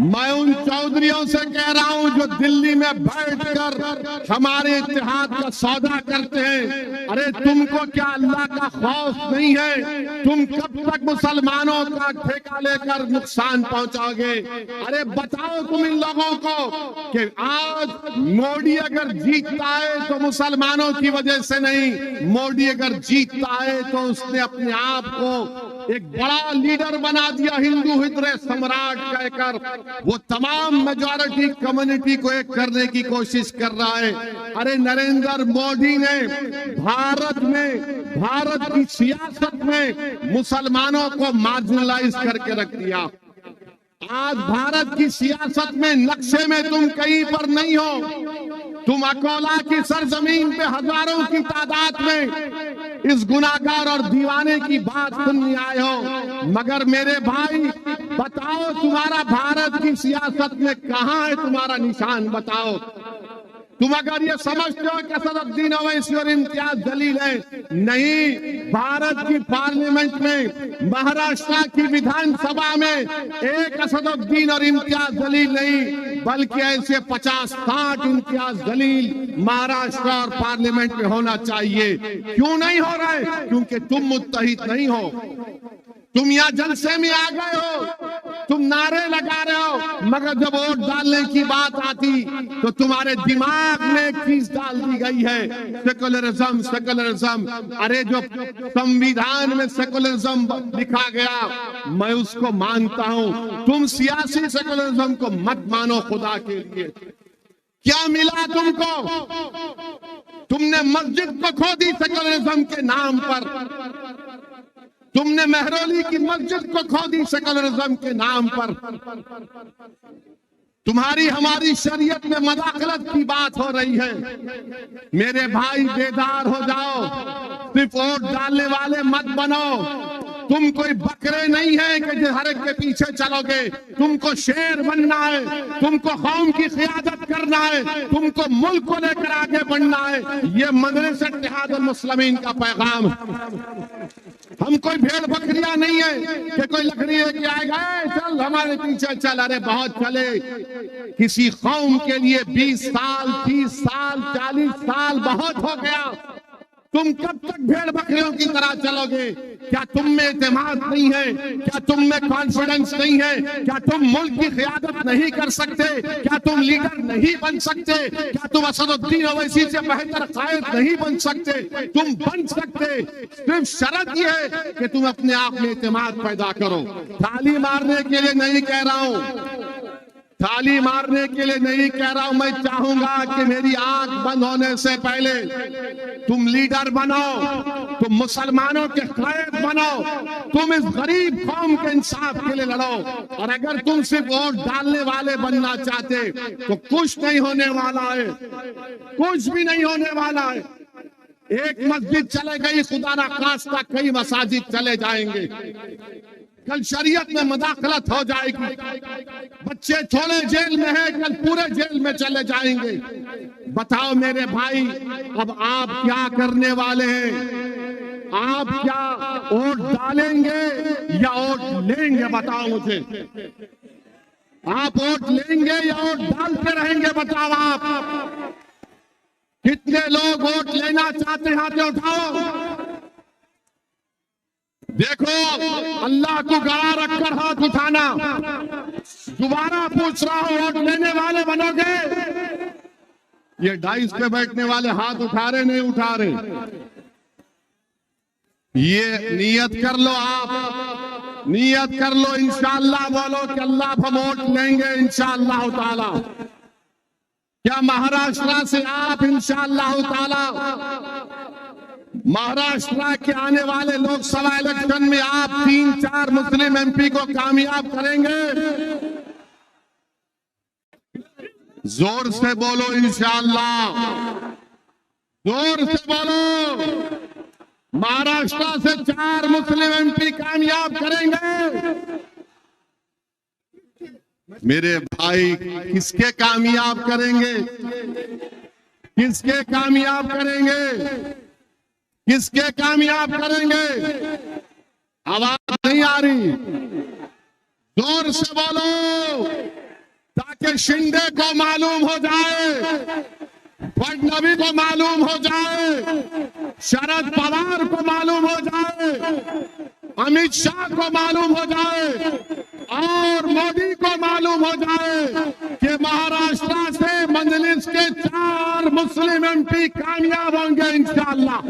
मैं उन चौधरियों से कह रहा हूं जो दिल्ली में बैठकर हमारे इत्तेहाद का सौदा करते हैं। अरे तुमको क्या अल्लाह का खौफ नहीं है? तुम कब तक मुसलमानों का ठेका लेकर नुकसान पहुंचाओगे? अरे बताओ तुम इन लोगों को कि आज मोदी अगर जीतता है तो मुसलमानों की वजह से नहीं, मोदी अगर जीतता है तो उसने अपने आप को एक बड़ा लीडर बना दिया, हिंदू हृदय सम्राट कहकर वो तमाम मेजॉरिटी कम्युनिटी को एक करने की कोशिश कर रहा है। अरे नरेंद्र मोदी ने भारत की सियासत में मुसलमानों को मार्जिनलाइज करके रख दिया। आज भारत की सियासत में नक्शे में तुम कहीं पर नहीं हो। तुम अकोला की सरजमीन पे हजारों की तादाद में इस गुनाहगार और दीवाने की बात सुनने आए हो। मगर मेरे भाई बताओ, तुम्हारा भारत की सियासत में कहां है तुम्हारा निशान? बताओ। तुम अगर ये समझते हो कि असदुद्दीन ओवैसी और इम्तियाज जलील है, नहीं, भारत की पार्लियामेंट में, महाराष्ट्र की विधानसभा में एक असदुद्दीन और इम्तियाज जलील नहीं, बल्कि ऐसे 50-60 इम्तियाज जलील महाराष्ट्र और पार्लियामेंट में होना चाहिए। क्यों नहीं हो रहा है? क्योंकि तुम मुत्तहिद नहीं हो। तुम यहाँ जलसे में आ गए हो, तुम नारे लगा रहे हो, मगर जब वोट डालने की बात आती तो तुम्हारे दिमाग में एक चीज डाल दी गई है, सेकुलरिज्म, सेकुलरिज्म। अरे जो संविधान में सेकुलरिज्म लिखा गया मैं उसको मानता हूं, तुम सियासी सेकुलरिज्म को मत मानो खुदा के लिए। क्या मिला तुमको? तुमने मस्जिद को खो दी सेकुलरिज्म के नाम पर, तुमने मेहरौली की मस्जिद को खो दी सेकुलरिज्म के नाम पर। तुम्हारी हमारी शरीयत में मदाखलत की बात हो रही है। मेरे भाई बेदार हो जाओ, सिर्फ वोट डालने वाले मत बनो। तुम कोई बकरे नहीं है कि हर एक के पीछे चलोगे। तुमको शेर बनना है, तुमको कौम की क़ियादत करना है, तुमको मुल्क को लेकर आगे बढ़ना है। ये मदरसे इत्तेहादुल मुस्लिमीन का पैगाम। हम कोई भेड़ बकरियां नहीं है कि कोई लकड़ी लेके आएगा, चल हमारे पीछे चल। अरे बहुत चले, किसी कौम के लिए 20 साल, 30 साल, 40 साल बहुत हो गया। तुम कब तक भेड़ बकरियों की तरह चलोगे? क्या तुम में एतमाद नहीं है? क्या तुम में कॉन्फिडेंस नहीं है? क्या तुम मुल्क की क़ियादत नहीं कर सकते? क्या तुम लीडर नहीं बन सकते? क्या तुम असदुद्दीन ओवैसी से बेहतर कायद नहीं बन सकते? तुम बन सकते, सिर्फ शर्त यह है कि तुम अपने आप में एतमाद पैदा करो। ताली मारने के लिए नहीं कह रहा हूं, ताली मारने के लिए नहीं कह रहा हूं। मैं चाहूंगा कि मेरी आंख बंद होने से पहले तुम लीडर बनो, तुम मुसलमानों के कायद बनो, तुम इस गरीब कौम के इंसाफ के लिए लड़ो। और अगर तुम सिर्फ वोट डालने वाले बनना चाहते तो कुछ नहीं होने वाला है, कुछ भी नहीं होने वाला है। एक मस्जिद चले गई, खुदा ना खास्ता कई मसाजिद चले जाएंगे। कल शरीयत में मदाखलत हो जाएगी। बच्चे थोड़े जेल में हैं, कल पूरे जेल में चले जाएंगे। बताओ मेरे भाई, अब आप क्या करने वाले हैं? आप क्या वोट डालेंगे या वोट लेंगे? बताओ मुझे, आप वोट लेंगे या वोट डालते रहेंगे? बताओ आप कितने लोग वोट लेना चाहते हैं? हाथ उठाओ। देखो, अल्लाह को गवाह रखकर हाथ उठाना। दोबारा पूछ रहा हूं, वोट लेने वाले बनोगे? ये डाइस पे बैठने वाले हाथ उठा रहे नहीं उठा रहे? ये नियत कर लो, आप नियत कर लो, इंशाअल्लाह बोलो कि अल्लाह हम वोट लेंगे इंशाअल्लाह ताला। क्या महाराष्ट्र से आप इंशाअल्लाह ताला महाराष्ट्र के आने वाले लोकसभा इलेक्शन में आप 3-4 मुस्लिम एमपी को कामयाब करेंगे? जोर से बोलो इंशाअल्लाह, जोर से बोलो। महाराष्ट्र से 4 मुस्लिम एमपी कामयाब करेंगे। मेरे भाई, किसके कामयाब करेंगे? किसके कामयाब करेंगे? किसके कामयाब करेंगे? आवाज नहीं आ रही, जोर से बोलो। एकनाथ शिंदे को मालूम हो जाए, फडणवीस को मालूम हो जाए, शरद पवार को मालूम हो जाए, अमित शाह को मालूम हो जाए और मोदी को मालूम हो जाए कि महाराष्ट्र से मजलिस के 4 मुस्लिम एमपी कामयाब होंगे इंशाअल्लाह।